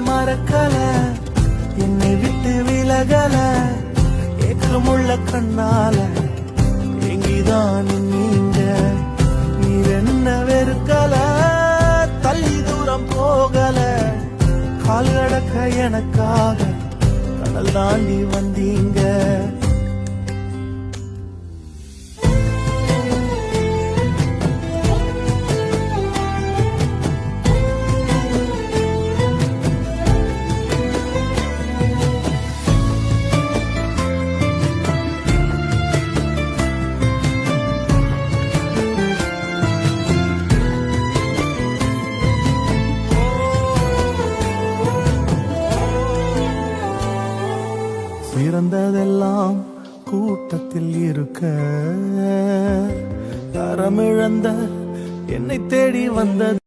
மறக்கல, என்னை விட்டு விலகல, ஏக்கமுள்ள கண்ணால எங்கிதான் நீங்க. நீர் என்ன வெறுக்கல, தள்ளி தூரம் போகல, கால் கடக்க எனக்காக கடல் தாண்டி வந்தீங்க. சிறந்ததெல்லாம் கூட்டத்தில் இருக்க, தரமிழந்த என்னை தேடி வந்தது